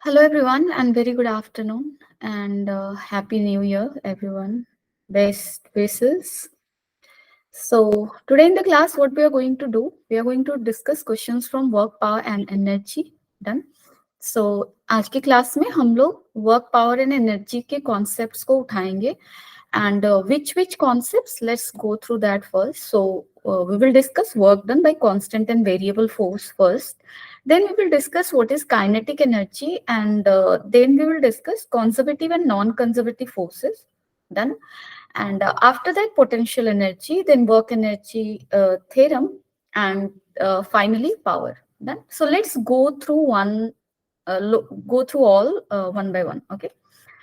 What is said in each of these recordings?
Hello, everyone, and very good afternoon, and Happy New Year, everyone. Best wishes. So, today in the class, what we are going to do, we are going to discuss questions from work, power, and energy. Done. So, आज की class में हम लोग work power and energy के concepts को उठाएंगे and which concepts, let's go through that first. So we will discuss work done by constant and variable force first, then we will discuss what is kinetic energy, and then we will discuss conservative and non-conservative forces. Done. And after that, potential energy, then work energy theorem, and finally power. Done. So let's go through go through all one by one. Okay.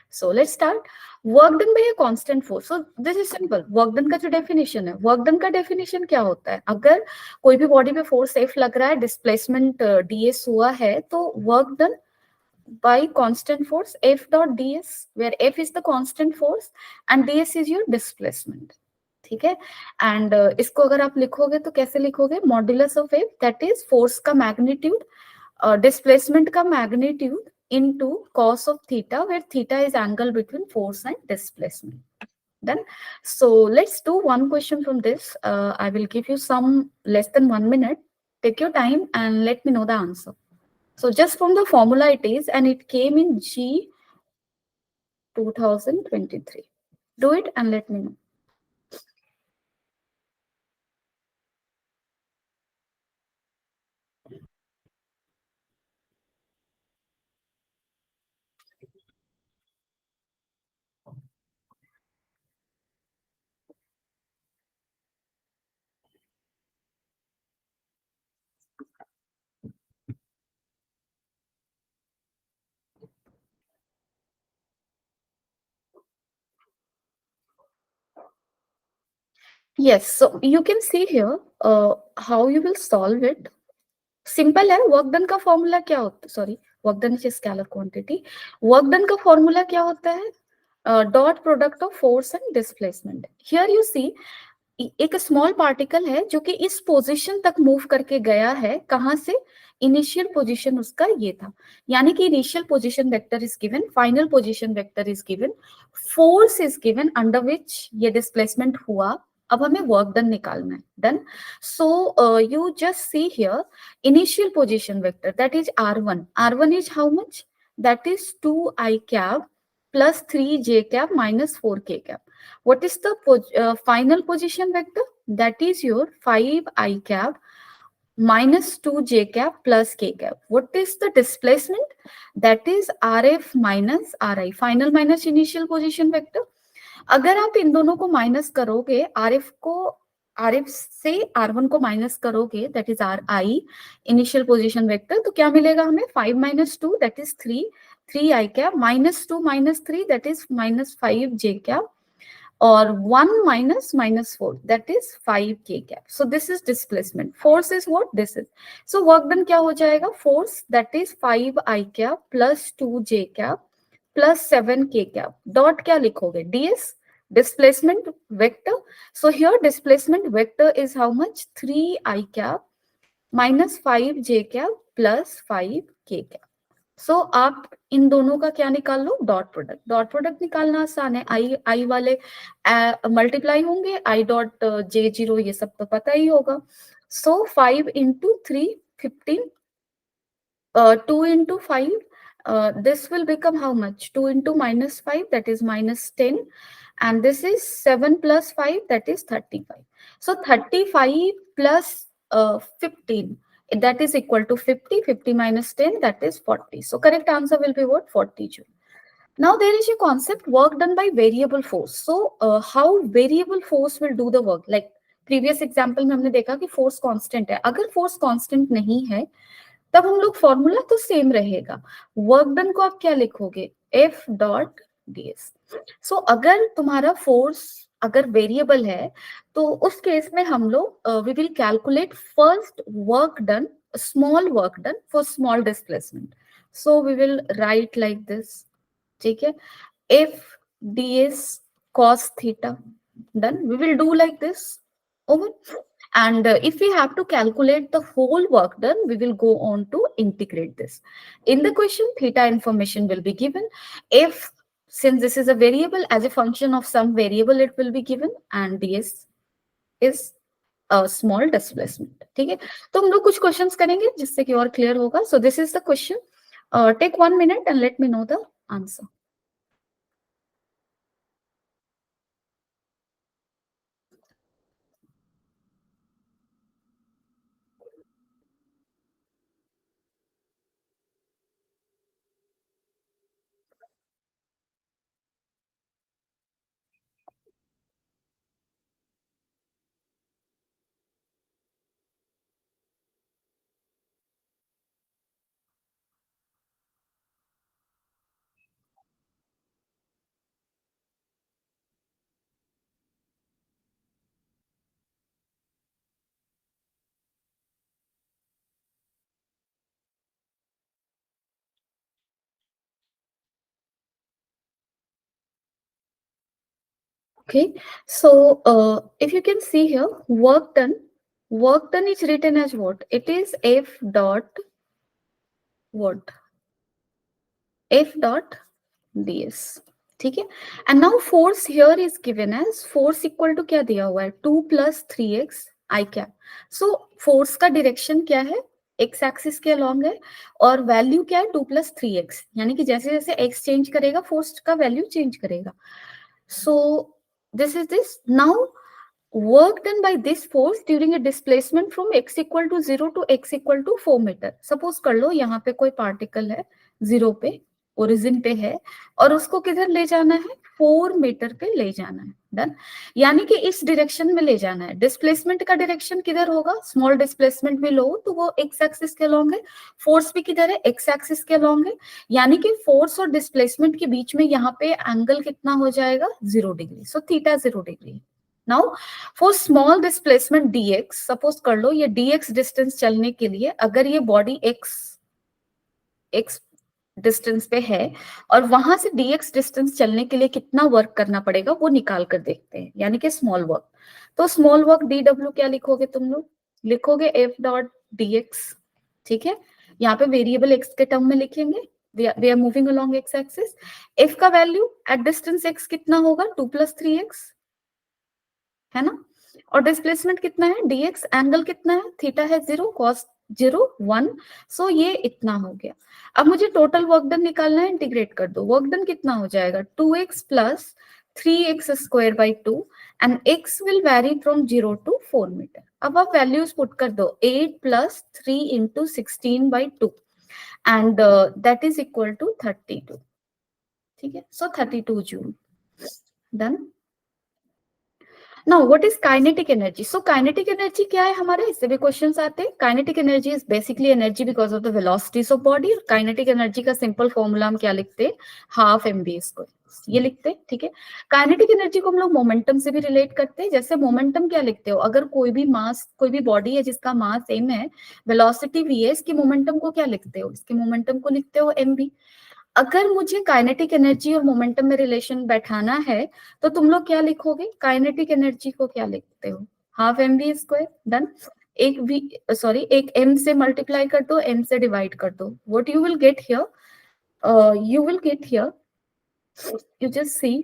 So let's start. Work done bye a constant force. So this is simple. Work done का जो definition है, work done का definition क्या होता है? अगर कोई भी बॉडी पे फोर्स एफ लग रहा है, डिस्प्लेसमेंट ds हुआ है, तो work done by constant force f dot ds, where f is the constant force and ds is your displacement. ठीक है. एंड इसको अगर आप लिखोगे तो कैसे लिखोगे? Modulus of F, that is force का मैग्नीट्यूड, displacement का magnitude into cos of theta, where theta is angle between force and displacement. Done. So let's do one question from this. I will give you some less than 1 minute. Take your time and let me know the answer. So just from the formula it is, and it came in G 2023. Do it and let me know. Yes, so you can see here how you will solve it. Simple है. Work done का formula क्या होता है? Sorry, work done is scalar quantity. Work done का formula क्या होता है? Dot product of force and displacement. Here you see एक स्मॉल पार्टिकल है जो कि इस पोजीशन तक मूव करके गया है. कहां से? इनिशियल पोजीशन उसका ये था. यानी कि initial position vector is given, final position vector is given, force is given under which ये डिस्प्लेसमेंट हुआ. अब हमें वर्क डन निकालना है. Done. So you just see here initial position vector, that is r1. R1 is how much? That is 2i cap plus 3j cap minus 4k cap. What is the final position vector? That is your 5i cap minus 2j cap plus k cap. What is the displacement? That is rf minus ri, final minus initial position vector. अगर आप इन दोनों को minus करोगे, R F से are one को minus करोगे, that is are I initial position vector, तो क्या मिलेगा हमें? 5 minus 2 that is 3, 3 I cap minus 2 minus 3 that is minus 5 J cap, और 1 माइनस माइनस 4 दैट इज 5 के cap. So this is displacement. Force is what? This is. So work done क्या हो जाएगा? Force that is 5 I cap plus 2 J cap plus 7 के cap. Dot क्या लिखोगे? ds, displacement vector. So here displacement vector is how much? 3i cap minus 5j cap plus 5k cap. So आप इन दोनों का क्या निकाल लो? Dot product. डॉट प्रोडक्ट निकालना आसान है. आई वाले मल्टीप्लाई होंगे, आई डॉट जे जीरो, ये सब तो पता ही होगा. सो 5 into 3 15, 2 into 5, this will become how much? 2 into minus 5, that is minus 10. And this is 7 plus 5, that is 35. So 35 plus 15, that is equal to 50. 50 minus 10, that is 40. So correct answer will be what? 40 joule. Now there is a concept, work done by variable force. So how variable force will do the work? Like previous example में हमने देखा कि force constant है. अगर force constant नहीं है, तब हम लोग फॉर्मूला तो सेम रहेगा. वर्क डन को आप क्या लिखोगे? F dot DS. सो अगर तुम्हारा फोर्स अगर वेरिएबल है, तो उस केस में हम लोग we will calculate first work done, small work done for small displacement. So we will write like this. ठीक है. F ds cos theta. Done. We will do like this. Over. And if we have to calculate the whole work done, we will go on to integrate this. In the question, theta information will be given. If, since this is a variable, as a function of some variable it will be given, and ds is a small displacement. ठीक है, तो हम लोग कुछ questions करेंगे जिससे कि और क्लियर होगा. So this is the question. Take 1 minute and let me know the answer. Okay, so if you can see here, work done is written as what? It is F dot what? F dot ds. ठीक है, and now force here is given as force equal to क्या दिया हुआ है 2 + 3x I cap. So force का direction क्या है, x axis के अलॉन्ग है, और वैल्यू क्या है 2 + 3x, यानी कि जैसे जैसे x चेंज करेगा फोर्स का वैल्यू चेंज करेगा. सो this is this. Now work done by this force during a displacement from x equal to 0 to x equal to 4 metre. Suppose कर लो यहाँ पे कोई पार्टिकल है 0 पे, ओरिजिन पे है, और उसको किधर ले जाना है 4 मीटर पे ले जाना है. डन, यानी कि इस डायरेक्शन में ले जाना है. डिस्प्लेसमेंट का डायरेक्शन किधर होगा, स्मॉल डिस्प्लेसमेंट भी लो तो वो एक्स एक्सिस के अलॉन्ग है, फोर्स भी किधर है एक्स एक्सिस के अलॉन्ग है, यानी कि फोर्स और डिस्प्लेसमेंट के बीच में यहाँ पे एंगल कितना हो जाएगा 0 degree. So theta 0 degree. Now for small displacement dx, suppose कर लो ये dx डिस्टेंस चलने के लिए अगर ये बॉडी x डिस्टेंस पे है, और वहां से dx डिस्टेंस चलने के लिए कितना वर्क करना पड़ेगा वो निकाल कर देखते हैं, यानी कि स्मॉल वर्क. तो स्मॉल वर्क dw क्या लिखोगे तुम लोग, लिखोगे f डॉट dx. ठीक है, यहाँ पे वेरिएबल x के टर्म में लिखेंगे, we are moving along x axis. f का वैल्यू एट डिस्टेंस x कितना होगा 2 + 3x, है ना, और डिस्प्लेसमेंट कितना है dx, एंगल कितना है थीटा है 0, cos 0 1. सो ये इतना हो गया. अब मुझे टोटल वर्क डन निकालना है, इंटीग्रेट कर दो. वर्क डन कितना हो जाएगा 2x + 3x² / 2, and x will vary from 0 to 4 metre. अब आप वैल्यूज पुट कर दो, 8 + 3 × 16/2, and that is equal to 32. ठीक है, so 32 joule. Done. Now what is kinetic energy. So kinetic energy क्या है, हमारे इससे भी क्वेश्चंस आते हैं. Kinetic energy is basically energy because of the velocities of body. Kinetic energy का सिंपल फॉर्मूला हम क्या लिखते हैं, हाफ mv², ये लिखते हैं. ठीक है, काइनेटिक एनर्जी को हम लोग मोमेंटम से भी रिलेट करते हैं. जैसे मोमेंटम क्या लिखते हो, अगर कोई भी मास, कोई भी बॉडी है जिसका मास m है, वेलोसिटी v है, इसकी मोमेंटम को क्या लिखते हो, इसके मोमेंटम को लिखते हो mv. अगर मुझे काइनेटिक एनर्जी और मोमेंटम में रिलेशन बैठाना है तो तुम लोग क्या लिखोगे, काइनेटिक एनर्जी को क्या लिखते हो, हाफ mv². डन. एक v, सॉरी, एक m से मल्टीप्लाई कर दो, m से डिवाइड कर दो. What you will get here, you will get here, you just see,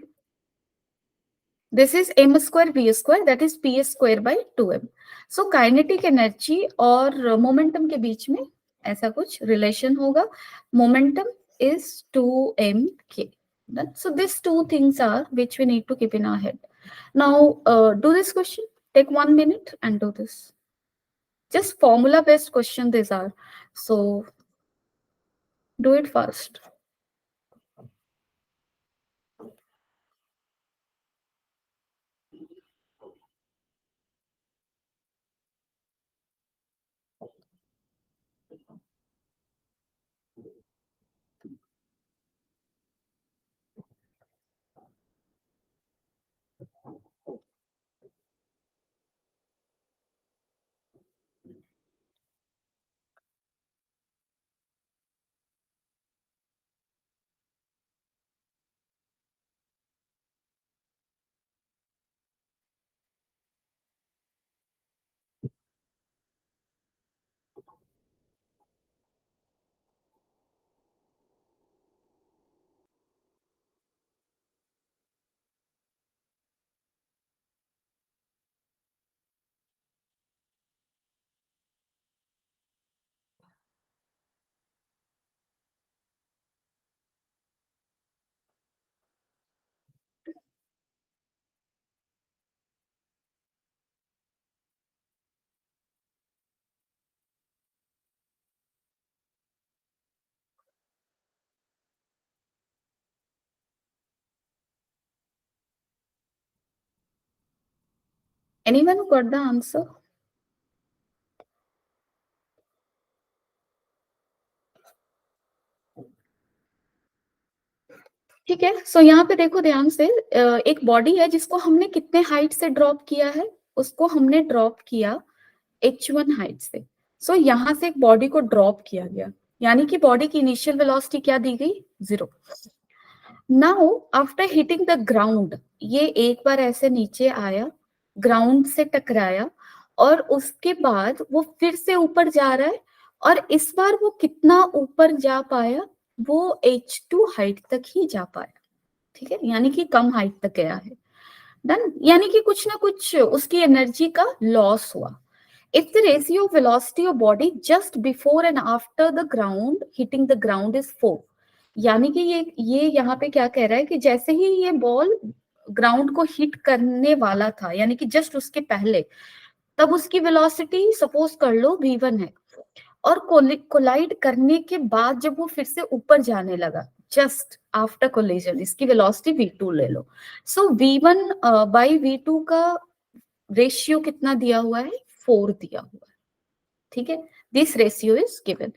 this is m² v², that is p²/2m. So kinetic energy और momentum के बीच में ऐसा कुछ रिलेशन होगा. Momentum is 2mk. So these two things are which we need to keep in our head. Now do this question, take 1 minute and do this. Just formula based question these are, so do it fast. Anyone who got the answer? ठीक है, सो यहाँ पे देखो ध्यान से, एक body है जिसको हमने कितने हाइट से ड्रॉप किया है, उसको हमने ड्रॉप किया h1 हाइट से। सो यहाँ से एक बॉडी को ड्रॉप किया गया, यानी कि बॉडी की इनिशियल वेलोसिटी क्या दी गई, 0। Now after hitting the ground, ये एक बार ऐसे नीचे आया, ग्राउंड से टकराया, और उसके बाद वो फिर से ऊपर जा रहा है, और इस बार वो कितना ऊपर जा पाया, वो h2 हाइट तक ही जा पाया। ठीक है, यानी कि कम हाइट तक गया है। डन, यानी कि कुछ ना कुछ उसकी एनर्जी का लॉस हुआ। If the ratio of velocity of body just before and after the ground hitting the ground is 4, यानी कि ये यहाँ पे क्या कह रहा है कि जैसे ही ये बॉल ग्राउंड को हिट करने वाला था, यानी कि जस्ट उसके पहले, तब उसकी वेलोसिटी सपोज कर लो v1 है, और कोलाइड करने के बाद जब वो फिर से ऊपर जाने लगा, जस्ट आफ्टर कोलिजन, इसकी वेलोसिटी v2 ले लो। सो v1 बाई v2 का रेशियो कितना दिया हुआ है, 4 दिया हुआ है। ठीक है, this ratio is given.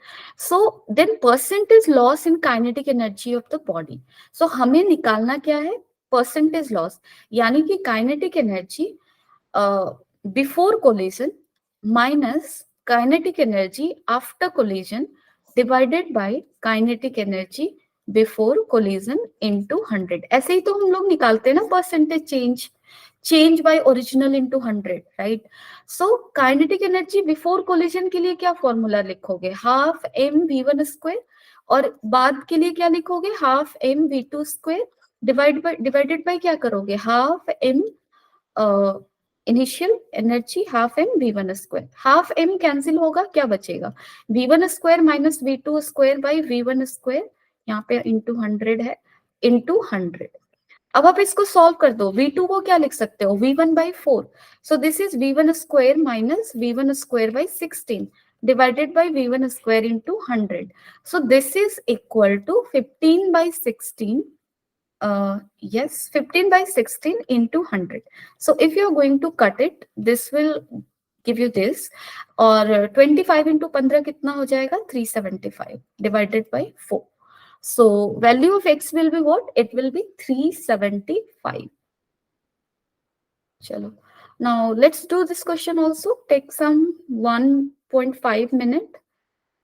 So then percentage loss in kinetic energy of the body. So हमें निकालना क्या है, परसेंटेज लॉस, यानी कि kinetic energy before collision minus kinetic energy after collision divided by kinetic energy before collision into 100। ऐसे ही तो हम लोग निकालते हैं ना percentage change by original into 100, right. So kinetic energy before collision के लिए क्या फॉर्मूला लिखोगे, हाफ एम v1 स्क्वायर, और बाद के लिए क्या लिखोगे, half m v2 square divided by क्या करोगे, half m initial energy, half m v1 square. Half m cancel होगा, क्या बचेगा, v1 square minus v2 square by v1 square, यहाँ पे इंटू 100 है, इंटू 100। अब आप इसको सॉल्व कर दो, v2 को क्या लिख सकते हो, v1 by 4। So this is v1 square minus v1 square by 16 divided by v1 square into 100। So this is equal to 15 by 16, yes, 15 by 16 into 100. So if you are going to cut it, this will give you this, और 25 into 15 कितना हो जाएगा, 375 divided by 4. So value of x will be what? It will be 375. चलो, now let's do this question also. Take some 1.5 minute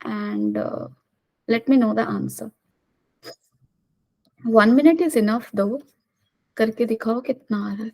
and let me know the answer. 1 minute is enough though. करके दिखाओ कितना आ रहा है।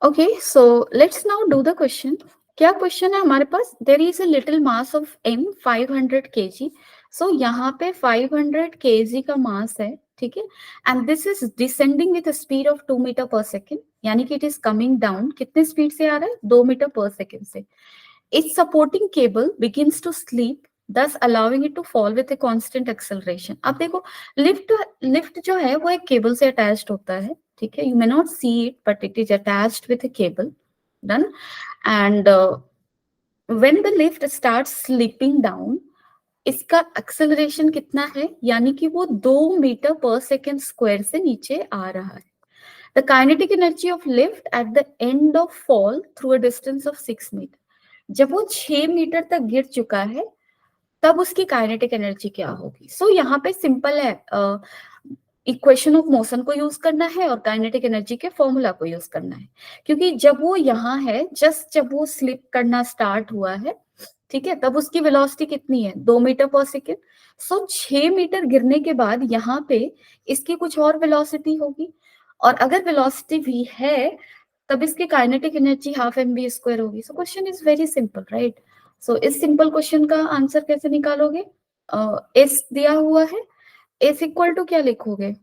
Okay, so let's now do the question. क्या question है हमारे पास, there is a little mass of m 500 kg। So यहाँ पे 500 kg का मास है, ठीक है, and this is descending with speed of 2 metre per second, यानी कि इट इज कमिंग डाउन, कितने स्पीड से आ रहा है, 2 मीटर पर सेकेंड से। Its supporting cable begins to slip, thus allowing it to fall with a constant acceleration. अब देखो, लिफ्ट जो है वो एक केबल से अटैच्ड होता है, ठीक है, you may not see it but it is attached with a cable, done, and when the lift starts slipping down, इसका एक्सेलरेशन कितना है, यानी कि वो 2 मीटर पर सेकेंड स्क्वायर से नीचे आ रहा है। The kinetic energy of lift at the end of fall through a distance of 6 metre, जब वो 6 मीटर तक गिर चुका है, तब उसकी काइनेटिक एनर्जी क्या होगी। सो यहाँ पे सिंपल है, इक्वेशन ऑफ मोशन को यूज करना है और काइनेटिक एनर्जी के फॉर्मूला को यूज करना है, क्योंकि जब वो यहाँ है, जस्ट जब वो स्लिप करना स्टार्ट हुआ है, ठीक है, तब उसकी वेलोसिटी कितनी है, 2 मीटर पर सेकेंड। सो 6 मीटर गिरने के बाद यहाँ पे इसकी कुछ और वेलोसिटी होगी, और अगर वेलोसिटी भी है तब इसकी kinetic energy half m v square होगी। So question is very simple, right. So इस सिंपल क्वेश्चन का आंसर कैसे निकालोगे, एस दिया हुआ है, एस इक्वल टू क्या लिखोगे,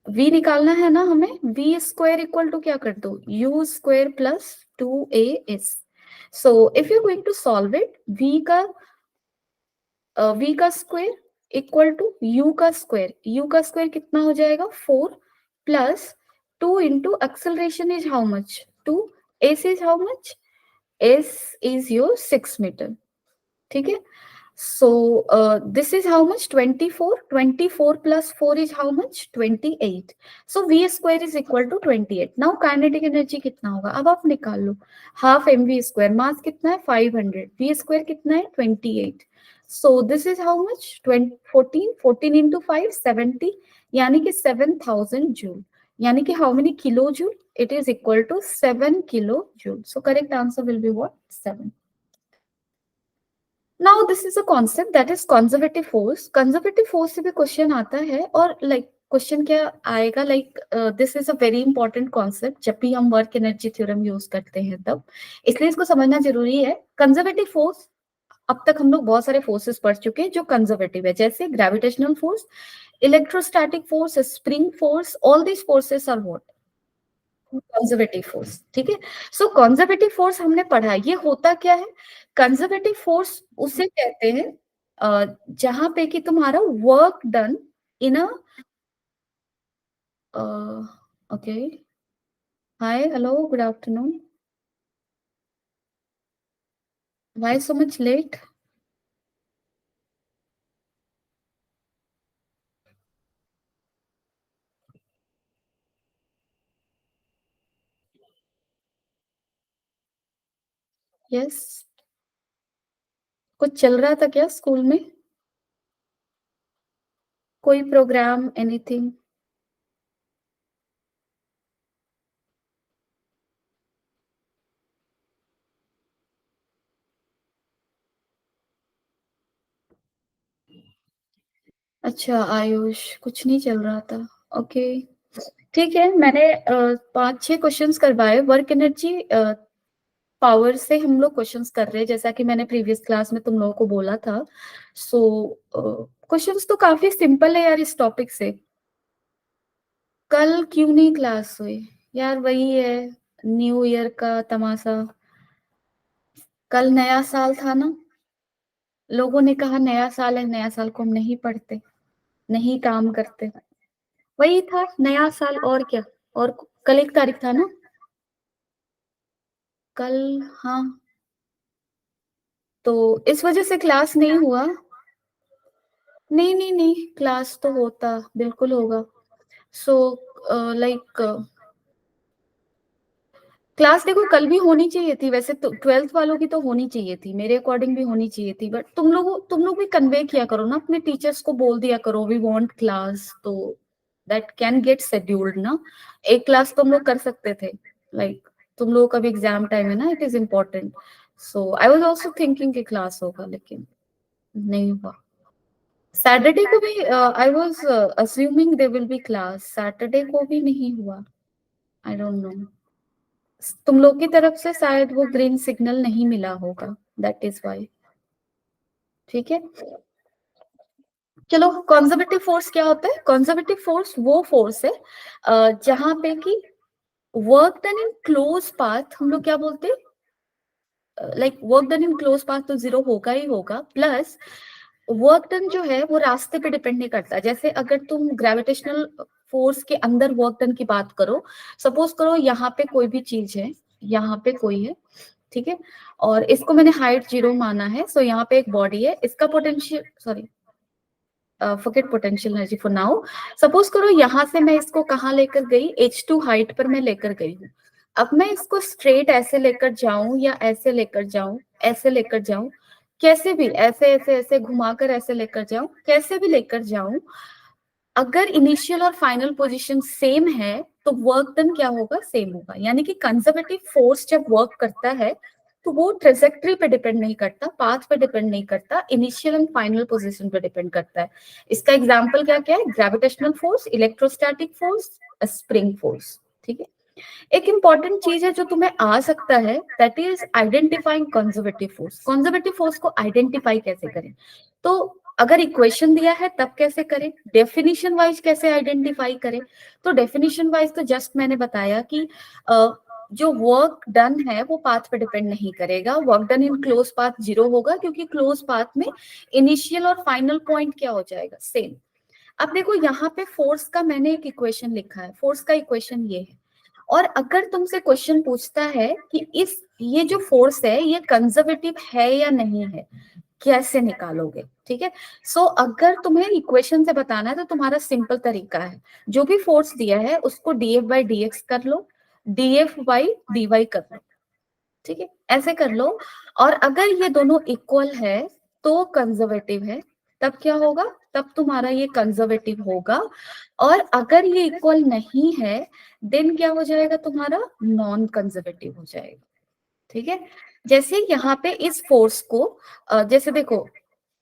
वी निकालना है ना हमें, वी स्क्वायर इक्वल टू क्या कर दो, u square plus 2 AS। So if you going to solve it, v का स्क्वायर इक्वल टू यू का स्क्वायर कितना हो जाएगा, 4 plus 2 into acceleration is how much, 2, S is how much, S is your 6 metre, ठीक है। So this is how much, 24, 24 plus 4 is how much, 28। So v square is equal to 28। now kinetic energy कितना होगा, अब आप निकाल लो, half M we square, मास कितना है 500, v square कितना है 28। so this is how much, 20, 14 into 5, 70, यानी कि 7000 जूल, यानी कि how many kilo joule, it is equal to 7 kilo joule. so correct answer will be what, 7। Now this is a concept that is conservative force. Conservative force से भी question आता है, और like question क्या आएगा, like this is a very important concept जब भी हम वर्क एनर्जी थ्योरम यूज करते हैं तब, इसलिए इसको समझना जरूरी है। कंजर्वेटिव फोर्स, अब तक हम लोग बहुत सारे फोर्सेस पढ़ चुके हैं जो कंजर्वेटिव है, जैसे gravitational force, electrostatic force, spring force, all these forces are what, conservative force, ठीक है। सो कंजर्वेटिव फोर्स हमने पढ़ा है, ये होता क्या है, कंजर्वेटिव फोर्स उसे कहते हैं जहां पे कि तुम्हारा work done in a, okay, hi, hello, good afternoon, why so much late. Yes, कुछ चल रहा था क्या स्कूल में, कोई प्रोग्राम, एनीथिंग। अच्छा आयुष, कुछ नहीं चल रहा था, ओके, ठीक है। मैंने 5-6 क्वेश्चंस करवाए, वर्क एनर्जी पावर से हम लोग क्वेश्चंस कर रहे हैं, जैसा कि मैंने प्रीवियस क्लास में तुम लोगों को बोला था। सो क्वेश्चंस तो काफी सिंपल है यार इस टॉपिक से। कल क्यों नहीं क्लास हुई यार, वही है, न्यू ईयर का तमाशा, कल नया साल था ना, लोगों ने कहा नया साल है, नया साल को हम नहीं पढ़ते, नहीं काम करते, वही था नया साल, और क्या। और कल 1 तारीख था ना, कल, हाँ, तो इस वजह से क्लास नहीं हुआ। नहीं नहीं नहीं, क्लास तो होता, बिल्कुल होगा। सो लाइक क्लास देखो कल भी होनी चाहिए थी, वैसे तो 12th वालों की तो होनी चाहिए थी, मेरे अकॉर्डिंग भी होनी चाहिए थी, बट तुम लोग भी कन्वे किया करो ना, अपने टीचर्स को बोल दिया करो वी वांट क्लास, तो दैट कैन गेट शेड्यूल्ड ना। एक क्लास तुम लोग कर सकते थे, लाइक तुम लोगों का भी एग्जाम टाइम है ना, it is important. So I was also thinking कि क्लास होगा, लेकिन नहीं हुआ। सैटरडे को भी I was assuming there will be class, Saturday को भी नहीं हुआ, आई डोंट नो, तुम लोग की तरफ से शायद वो ग्रीन सिग्नल नहीं मिला होगा, दैट इज वाई, ठीक है। चलो, कंजर्वेटिव फोर्स क्या होता है, कंजर्वेटिव फोर्स वो फोर्स है जहां पे कि work done in close path, हम लोग क्या बोलते हैं, like work done in close path तो जीरो होगा ही होगा, प्लस वर्क डन जो है वो रास्ते पे डिपेंड नहीं करता। जैसे अगर तुम ग्रेविटेशनल फोर्स के अंदर वर्क डन की बात करो, सपोज करो यहाँ पे कोई भी चीज है, यहाँ पे कोई है, ठीक है, और इसको मैंने हाइट 0 माना है, सो यहाँ पे एक बॉडी है, इसका potential, sorry forget potential energy for now, suppose करो यहाँ से मैं इसको कहाँ लेकर गई, h2 हाइट पर मैं लेकर गई हूँ। अब मैं इसको स्ट्रेट ऐसे लेकर जाऊं या ऐसे लेकर जाऊं, ऐसे लेकर जाऊं, कैसे भी ऐसे ऐसे ऐसे घुमाकर ऐसे लेकर जाऊं, कैसे भी लेकर जाऊं, अगर इनिशियल और फाइनल पोजीशन सेम है तो वर्क डन क्या होगा, सेम होगा। यानी कि कंजर्वेटिव फोर्स जब वर्क करता है तो वो ट्रेजेक्टरी पे डिपेंड नहीं करता, पाथ पे डिपेंड नहीं करता, इनिशियल एंड फाइनल पोजीशन पे डिपेंड करता है। इसका एग्जांपल क्या क्या है, gravitational force, electrostatic force, spring force. ठीक है, एक इंपॉर्टेंट चीज है जो तुम्हें आ सकता है, that is identifying conservative force. Conservative force को आइडेंटिफाई कैसे करें, तो अगर इक्वेशन दिया है तब कैसे करें, डेफिनेशन वाइज कैसे आइडेंटिफाई करें। तो डेफिनेशन वाइज तो जस्ट मैंने बताया कि जो वर्क डन है वो पाथ पे डिपेंड नहीं करेगा, work done in close path 0 होगा, क्योंकि क्लोज पाथ में इनिशियल और फाइनल पॉइंट क्या हो जाएगा, सेम। अब देखो यहाँ पे फोर्स का मैंने एक इक्वेशन लिखा है, फोर्स का इक्वेशन ये है, और अगर तुमसे क्वेश्चन पूछता है कि ये जो फोर्स है ये कंजर्वेटिव है या नहीं है, कैसे निकालोगे। ठीक है, सो अगर तुम्हें इक्वेशन से बताना है तो तुम्हारा सिंपल तरीका है, जो भी फोर्स दिया है उसको df बाई dx कर लो, df बाई dy कर लो। ठीक है, ऐसे कर लो, और अगर ये दोनों इक्वल है तो कंजर्वेटिव है, तब क्या होगा, तब तुम्हारा ये कंजर्वेटिव होगा। और अगर ये इक्वल नहीं है देन क्या हो जाएगा, तुम्हारा नॉन कंजर्वेटिव हो जाएगा। ठीक है, जैसे यहाँ पे इस फोर्स को जैसे देखो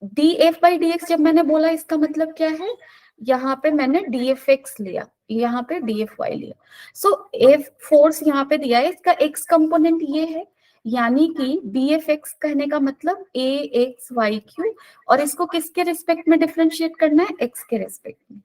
D F by D x जब मैंने बोला इसका मतलब क्या है, यहाँ पे मैंने डी एफ एक्स लिया, यहाँ पे डी एफ वाई लिया। सो एफ फोर्स यहाँ पे दिया है, इसका एक्स कंपोनेंट ये है, यानी कि डी एफ एक्स कहने का मतलब ए एक्स वाई क्यू, और इसको किसके रिस्पेक्ट में डिफ्रेंशिएट करना है, एक्स के रिस्पेक्ट में।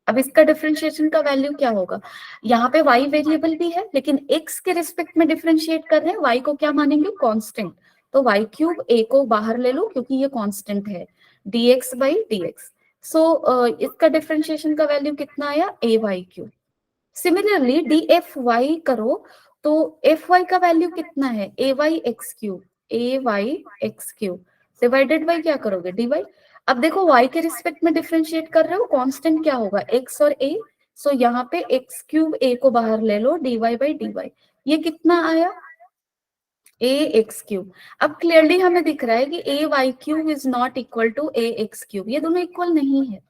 अब इसका डिफरेंशिएशन का वैल्यू क्या होगा, यहाँ पे y वेरिएबल भी है लेकिन x के रिस्पेक्ट में डिफरेंशिएट कर रहे हैं, y को क्या मानेंगे, कांस्टेंट। तो y क्यूब a को बाहर ले लो क्योंकि ये कांस्टेंट है, dx बाई dx। सो इसका डिफरेंशिएशन का वैल्यू कितना आया, a y cube. Similarly dfy करो तो fy का वैल्यू कितना है, ay x cube, ay x cube divided by क्या करोगे, dy। अब देखो y के रिस्पेक्ट में डिफरेंशिएट कर रहे हो, कांस्टेंट क्या होगा, x और a। सो यहाँ पे x क्यूब a को बाहर ले लो, dy बाई dy। ये कितना आया, a x क्यूब। अब क्लियरली हमें दिख रहा है कि a y cube is not equal to a x cube, ये दोनों इक्वल नहीं है।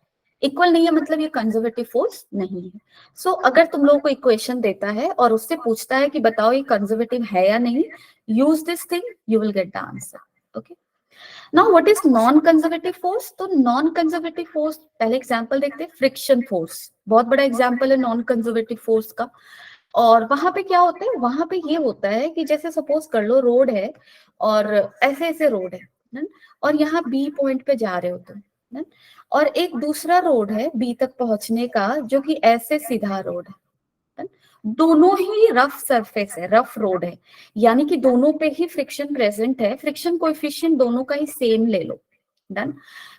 इक्वल नहीं है मतलब ये कंजर्वेटिव फोर्स नहीं है। सो अगर तुम लोगों को इक्वेशन देता है और उससे पूछता है कि बताओ ये कंजर्वेटिव है या नहीं, use this thing, you will get the answer. Okay, now what is non conservative force. तो नॉन कंजर्वेटिव फोर्स पहले एग्जांपल देखते हैं, फ्रिक्शन फोर्स बहुत बड़ा एग्जांपल है नॉन कंजर्वेटिव फोर्स का। और वहां पे क्या होता है, वहां पे ये होता है कि जैसे सपोज कर लो रोड है और ऐसे ऐसे रोड है न? और यहाँ बी पॉइंट पे जा रहे हो तुम न? और एक दूसरा रोड है बी तक पहुंचने का जो कि ऐसे सीधा रोड है, दोनों ही रफ सरफेस है, रफ रोड है, यानी कि दोनों पे ही फ्रिक्शन प्रेजेंट है, फ्रिक्शन कोएफिशिएंट दोनों का ही सेम ले लो। डन।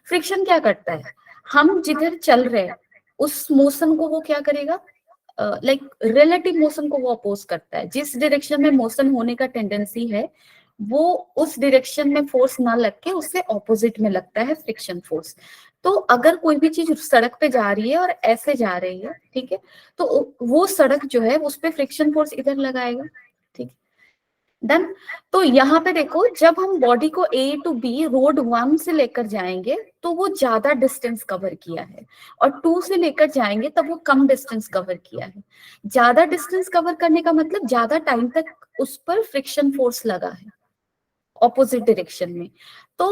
फ्रिक्शन क्या करता है, हम जिधर चल रहे हैं उस मोशन को वो क्या करेगा, लाइक रिलेटिव मोशन को वो अपोज करता है, जिस डायरेक्शन में मोशन होने का टेंडेंसी है वो उस डायरेक्शन में फोर्स ना लग के उससे ऑपोजिट में लगता है फ्रिक्शन फोर्स। तो अगर कोई भी चीज सड़क पे जा रही है और ऐसे जा रही है, ठीक है, तो वो सड़क जो है उस पे फ्रिक्शन फोर्स इधर लगाएगा। ठीक, डन। तो यहाँ पे देखो जब हम बॉडी को ए टू बी रोड 1 से लेकर जाएंगे तो वो ज्यादा डिस्टेंस कवर किया है, और 2 से लेकर जाएंगे तब वो कम डिस्टेंस कवर किया है। ज्यादा डिस्टेंस कवर करने का मतलब ज्यादा टाइम तक उस पर फ्रिक्शन फोर्स लगा है ऑपोजिट डायरेक्शन में। तो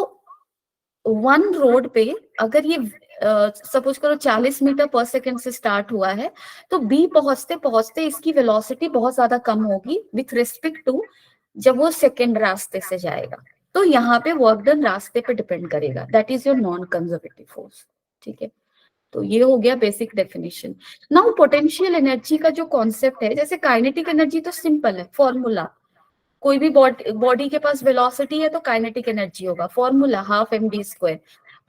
वन रोड पे अगर ये सपोज करो 40 मीटर पर सेकंड से स्टार्ट हुआ है, तो बी पहुंचते पहुंचते इसकी वेलोसिटी बहुत ज्यादा कम होगी विथ रिस्पेक्ट टू जब वो सेकंड रास्ते से जाएगा। तो यहाँ पे वर्क डन रास्ते पे डिपेंड करेगा, that is your non conservative force. ठीक है, तो ये हो गया basic definition. Now potential energy का जो कॉन्सेप्ट है, जैसे काइनेटिक एनर्जी तो सिंपल है, फॉर्मूला, कोई भी बॉडी के पास वेलोसिटी है तो काइनेटिक एनर्जी होगा, formula half M D square.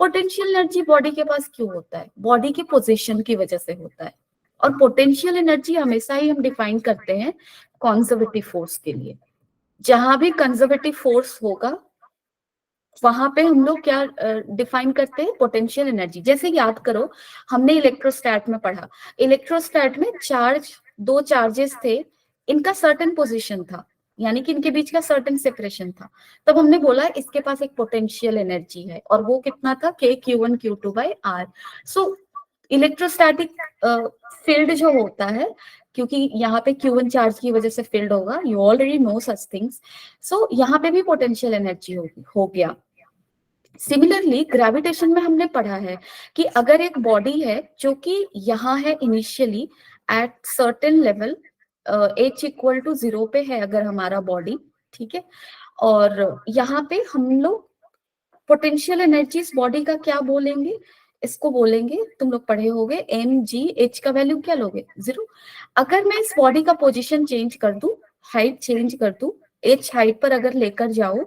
Potential energy body के पास क्यों होता है, बॉडी की पोजीशन की वजह से होता है, और पोटेंशियल एनर्जी हमेशा ही हम डिफाइन करते हैं कंजर्वेटिव फोर्स के लिए। जहां भी कंजर्वेटिव फोर्स होगा वहां पे हम लोग क्या डिफाइन करते हैं, पोटेंशियल एनर्जी। जैसे याद करो हमने इलेक्ट्रोस्टैट में पढ़ा, इलेक्ट्रोस्टैट में चार्ज, दो चार्जेस थे, इनका सर्टेन पोजीशन था, यानी कि इनके बीच का सर्टेन सेपरेशन था, तब हमने बोला इसके पास एक पोटेंशियल एनर्जी है, और वो कितना था, के Q1 Q2 by R. So electrostatic field जो होता है, क्योंकि यहाँ पे Q1 चार्ज की वजह से फील्ड होगा, you already know such things, so यहाँ पे भी पोटेंशियल एनर्जी होगी, हो गया। सिमिलरली ग्रेविटेशन में हमने पढ़ा है कि अगर एक बॉडी है जो कि यहाँ है initially at certain level, h equal to 0 पे है अगर हमारा बॉडी, ठीक है, और यहाँ पे हम लोग पोटेंशियल एनर्जी इस बॉडी का क्या बोलेंगे, इसको बोलेंगे, तुम लोग पढ़े होगे, mgh का वैल्यू क्या लोगे, 0। अगर मैं इस बॉडी का पोजीशन चेंज कर दूं, हाइट चेंज कर दूं, h हाइट पर अगर लेकर जाओ,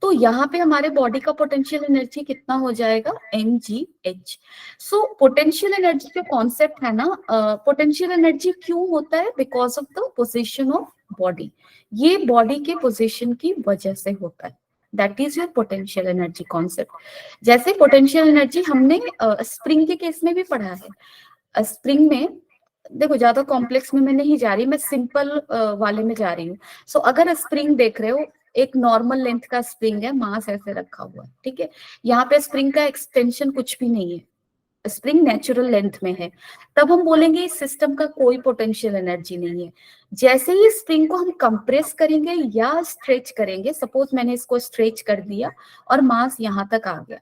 तो यहाँ पे हमारे बॉडी का पोटेंशियल एनर्जी कितना हो जाएगा, mgh। सो पोटेंशियल एनर्जी जो कॉन्सेप्ट है ना, पोटेंशियल एनर्जी क्यों होता है, because of the position of body, ये बॉडी के पोजिशन की वजह से होता है, that is your potential energy concept. जैसे पोटेंशियल एनर्जी हमने स्प्रिंग के केस में भी पढ़ा है। स्प्रिंग में देखो, ज्यादा कॉम्प्लेक्स में मैं नहीं जा रही, मैं सिंपल वाले में जा रही हूँ। सो अगर स्प्रिंग देख रहे हो, एक नॉर्मल लेंथ का स्प्रिंग है, मास ऐसे रखा हुआ है, ठीक है, यहाँ पे स्प्रिंग का एक्सटेंशन कुछ भी नहीं है, स्प्रिंग नेचुरल लेंथ में है, तब हम बोलेंगे इस सिस्टम का कोई पोटेंशियल एनर्जी नहीं है। जैसे ही स्प्रिंग को हम कंप्रेस करेंगे या स्ट्रेच करेंगे, सपोज मैंने इसको स्ट्रेच कर दिया और मास यहाँ तक आ गया,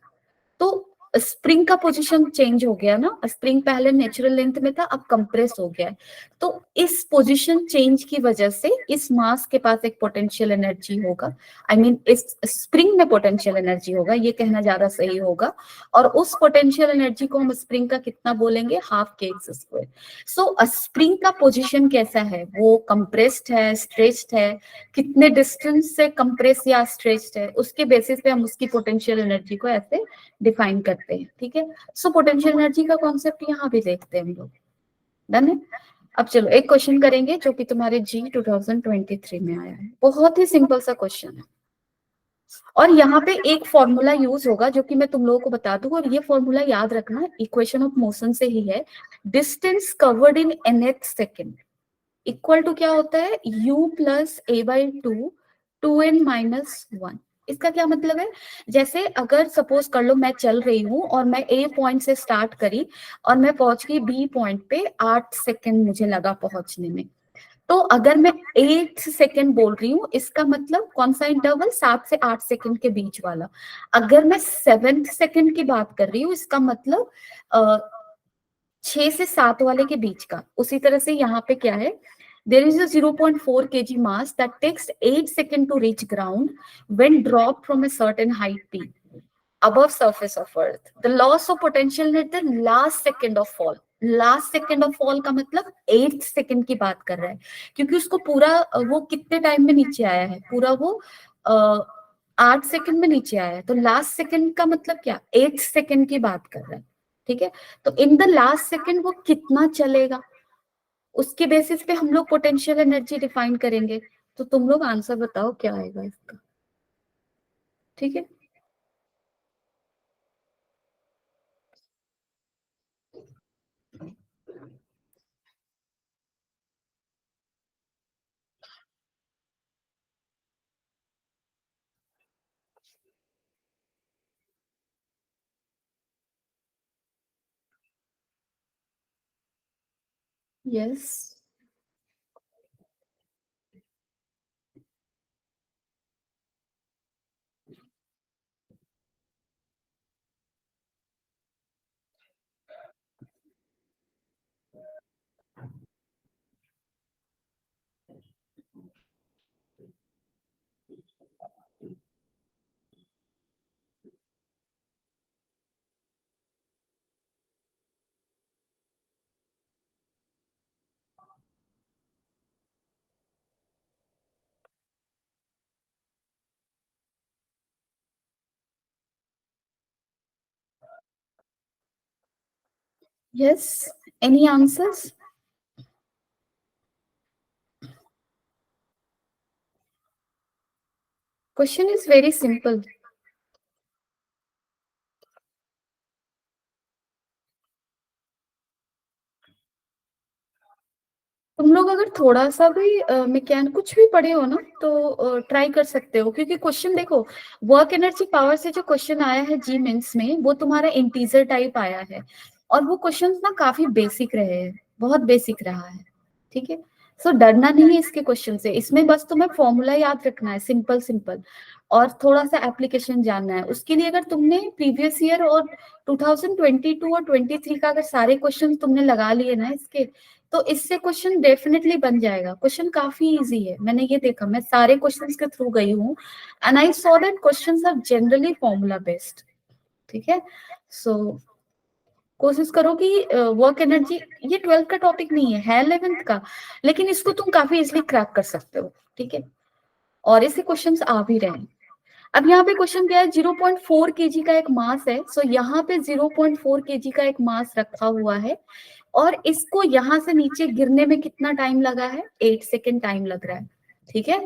तो स्प्रिंग का पोजीशन चेंज हो गया ना, स्प्रिंग पहले नेचुरल लेंथ में था, अब कंप्रेस हो गया है, तो इस पोजीशन चेंज की वजह से इस मास के पास एक पोटेंशियल एनर्जी होगा, आई मीन इस स्प्रिंग में पोटेंशियल एनर्जी होगा, ये कहना ज्यादा सही होगा, और उस पोटेंशियल एनर्जी को हम स्प्रिंग का कितना बोलेंगे, हाफ के एक्स स्क्वायर। सो स्प्रिंग का पोजीशन कैसा है, वो कंप्रेस्ड है, स्ट्रेच्ड है, कितने डिस्टेंस से कंप्रेस या स्ट्रेच्ड है, उसके बेसिस पे हम उसकी पोटेंशियल एनर्जी को ऐसे डिफाइन करते हैं, ठीक है। सो पोटेंशियल एनर्जी का कॉन्सेप्ट यहाँ भी देखते हैं हम लोग, डन है। अब चलो एक क्वेश्चन करेंगे जो कि तुम्हारे जी 2023 में आया है, बहुत ही सिंपल सा क्वेश्चन है, और यहाँ पे एक फॉर्मूला यूज होगा जो कि मैं तुम लोगों को बता दूं, और ये फॉर्मूला याद रखना, इक्वेशन ऑफ मोशन से ही है, distance covered in nth second equal to क्या होता है, u plus A by two, 2n-1। इसका क्या मतलब है, जैसे अगर सपोज कर लो मैं चल रही हूँ और मैं ए पॉइंट से स्टार्ट करी और मैं पहुंच गई बी पॉइंट पे, 8 सेकेंड मुझे लगा पहुंचने में, तो अगर मैं 8 सेकेंड बोल रही हूँ, इसका मतलब कौन सा इंटरवल, 7 से 8 सेकेंड के बीच वाला। अगर मैं 7th सेकेंड की बात कर रही हूँ, इसका मतलब 6 से 7 वाले के बीच का। उसी तरह से यहाँ पे क्या है, there is a 0.4 kg mass that takes 8 seconds to reach ground when dropped from a certain height p above surface of earth. The loss of potential at the last second of fall. Last second of fall का मतलब 8 second की बात कर रहा है, क्योंकि उसको पूरा वो कितने टाइम में नीचे आया है, पूरा वो 8 सेकेंड में नीचे आया है, तो लास्ट सेकेंड का मतलब क्या, 8 सेकेंड की बात कर रहा है, ठीक है। तो इन द लास्ट सेकेंड वो कितना चलेगा, उसके बेसिस पे हम लोग पोटेंशियल एनर्जी डिफाइन करेंगे। तो तुम लोग आंसर बताओ क्या आएगा इसका, ठीक है। Yes, yes, any answers. Question is very simple. तुम लोग अगर थोड़ा सा भी कुछ भी पढ़े हो ना तो ट्राई कर सकते हो, क्योंकि क्वेश्चन देखो, वर्क एनर्जी पावर से जो क्वेश्चन आया है जी मेंस में, वो तुम्हारा इंटीजर टाइप आया है, और वो क्वेश्चन ना काफी बेसिक रहे हैं, बहुत बेसिक रहा है, ठीक है। सो डरना नहीं है इसके क्वेश्चन से, इसमें बस तुम्हें फॉर्मूला याद रखना है, सिंपल सिंपल, और थोड़ा सा एप्लीकेशन जानना है। उसके लिए अगर तुमने प्रीवियस ईयर और 2022 और 23 का अगर सारे क्वेश्चन तुमने लगा लिए ना इसके, तो इससे क्वेश्चन डेफिनेटली बन जाएगा। क्वेश्चन काफी इजी है, मैंने ये देखा, मैं सारे क्वेश्चंस के थ्रू गई हूँ, and I saw that questions are generally formula based, ठीक है। सो कोशिश करो कि वर्क एनर्जी, ये 12th का टॉपिक नहीं है 11th का, लेकिन इसको तुम काफी इजिली क्रैक कर सकते हो, ठीक है। और इससे क्वेश्चंस आ भी रहे हैं। अब यहाँ पे क्वेश्चन क्या है, 0.4 केजी का एक मास है, सो यहाँ पे 0.4 केजी का एक मास रखा हुआ है, और इसको यहां से नीचे गिरने में कितना टाइम लगा है, 8 सेकेंड टाइम लग रहा है, ठीक है।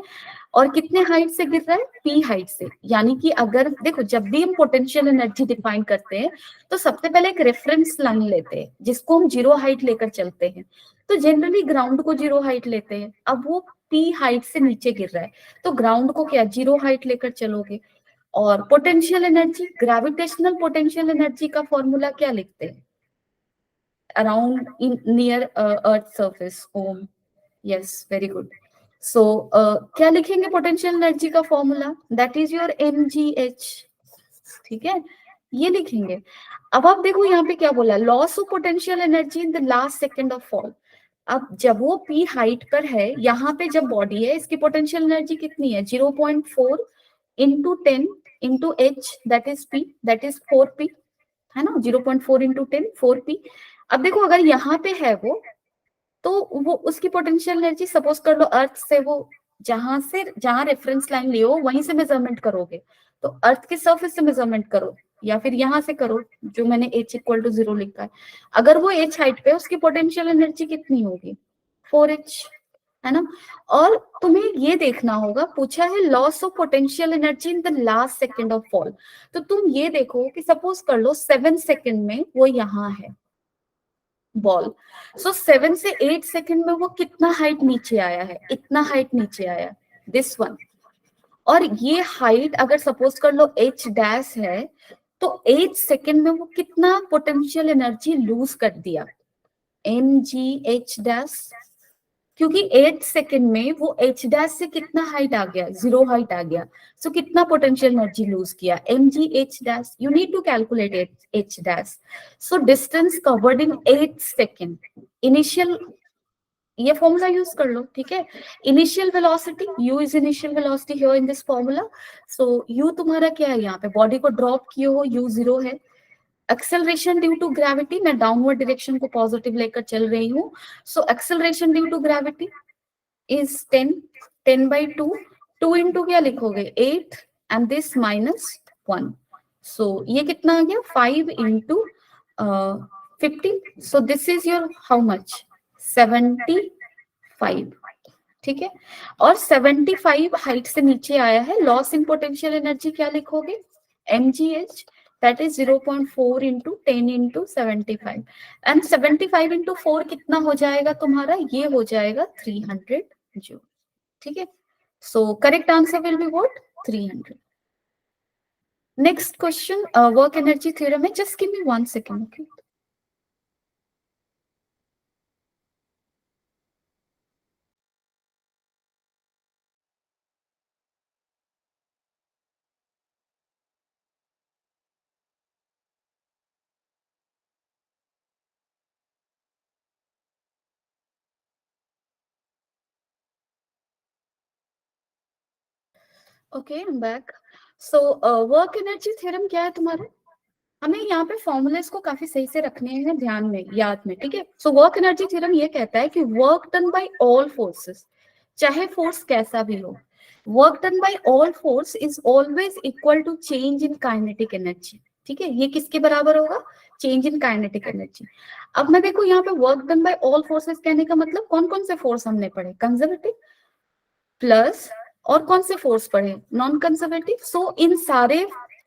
और कितने हाइट से गिर रहा है, पी हाइट से। यानी कि अगर देखो, जब भी हम पोटेंशियल एनर्जी डिफाइन करते हैं तो सबसे पहले एक रेफरेंस लाइन लेते हैं जिसको हम जीरो हाइट लेकर चलते हैं, तो जनरली ग्राउंड को जीरो हाइट लेते हैं। अब वो पी हाइट से नीचे गिर रहा है, तो ग्राउंड को क्या जीरो हाइट लेकर चलोगे। और potential energy, gravitational potential energy का फॉर्मूला क्या लिखते हैं, around in near earth surface, um, yes very good. So क्या लिखेंगे पोटेंशियल एनर्जी का formula, that is your mgh, ठीक है, ये लिखेंगे। अब आप देखो यहाँ पे क्या बोला, loss of potential energy in the last second of fall. अब जब वो पी हाइट पर है, यहाँ पे जब बॉडी है, इसकी पोटेंशियल एनर्जी कितनी है, 0.4 into 10 into H, that is P, that is 4p, है ना, 0.4 इंटू 10 4p। अब देखो अगर यहाँ पे है वो, तो वो उसकी पोटेंशियल एनर्जी, सपोज कर लो अर्थ से वो, जहां रेफरेंस लाइन लियो वहीं से मेजरमेंट करोगे, तो अर्थ के सरफेस से मेजरमेंट करो, या फिर यहां से करो, जो मैंने h इक्वल टू 0 लिखा है। अगर वो h हाइट पे, उसकी पोटेंशियल एनर्जी कितनी होगी, 4h, है ना। और तुम्हें ये देखना होगा, पूछा है loss of potential energy in the last second of fall, तो तुम ये देखो कि सपोज कर लो 7 सेकेंड में वो यहाँ है बॉल, सो 7 से 8 सेकंड में वो कितना हाइट नीचे आया है, इतना हाइट नीचे आया, दिस वन। और ये हाइट अगर सपोज कर लो h डैश है, तो 8 सेकंड में वो कितना पोटेंशियल एनर्जी लूज कर दिया, mgh डैश, क्योंकि 8 सेकंड में वो h डैश से कितना हाइट आ गया, जीरो हाइट आ गया, सो कितना पोटेंशियल एनर्जी लूज किया, mgh dash, you need to calculate h dash. So distance covered in 8 second, initial, ये फॉर्मूला यूज कर लो, ठीक है। Initial velocity, u is initial velocity here in this formula, so u तुम्हारा क्या है, यहाँ पे बॉडी को ड्रॉप किए हो, u 0 है। एक्सेलरेशन ड्यू टू ग्रेविटी, मैं डाउनवर्ड डायरेक्शन को पॉजिटिव लेकर चल रही हूँ, so acceleration due to gravity is 10, 10/2, 2 into क्या लिखोगे 8, एंड दिस -1, सो ये कितना आ गया 5 into 50, so this is your how much 75, ठीक है। और 75 हाइट से नीचे आया है, लॉस इन पोटेंशियल एनर्जी क्या लिखोगे, mgh, that is 0.4 into 10 into 75, and 75 into 4 कितना हो जाएगा तुम्हारा, ये हो जाएगा 300 जूल, ठीक है। So correct answer will be what, 300। Next question, work energy theorem है, just give me 1 second, okay. Okay, I am back. So work energy theorem क्या है तुम्हारा, हमें यहाँ पे फॉर्मूलेस को काफी सही से रखने हैं ध्यान में, याद में, ठीक है। सो वर्क एनर्जी थ्योरम ये कहता है कि work done by all forces, चाहे फोर्स कैसा भी हो, work done by all force is always equal to change in kinetic energy, ठीक है। ये किसके बराबर होगा, चेंज इन काइनेटिक एनर्जी। अब मैं देखो यहाँ पे work done by all forces कहने का मतलब कौन कौन से फोर्स हमने पढ़े, कंजर्वेटिव, प्लस और कौन से फोर्स पढ़े, नॉन कंजर्वेटिव। सो इन सारे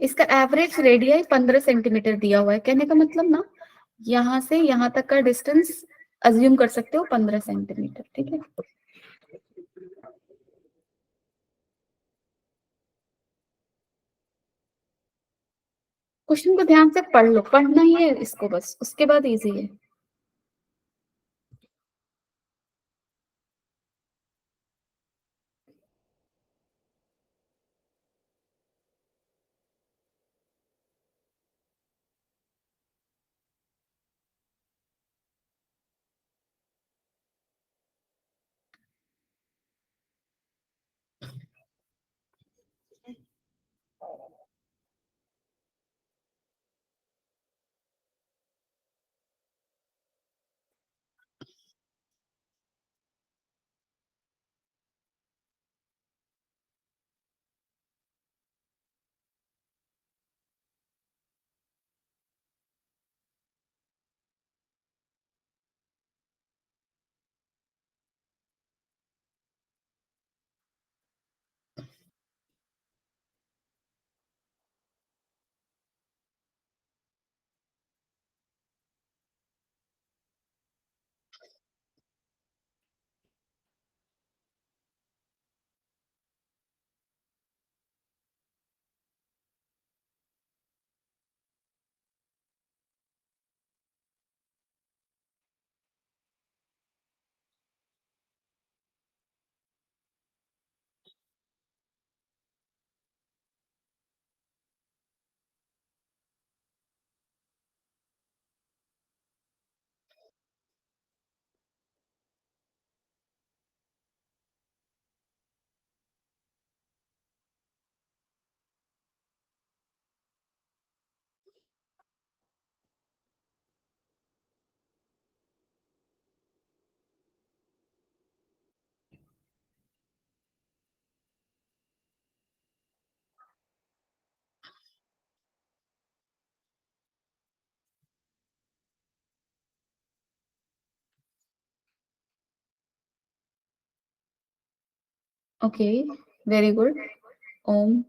इसका एवरेज रेडियस 15 सेंटीमीटर दिया हुआ है, कहने का मतलब ना यहाँ से यहाँ तक का डिस्टेंस अज्यूम कर सकते हो 15 सेंटीमीटर, ठीक है। क्वेश्चन को ध्यान से पढ़ लो, पढ़ना ही है इसको बस, उसके बाद इजी है। Okay, very good. ओम।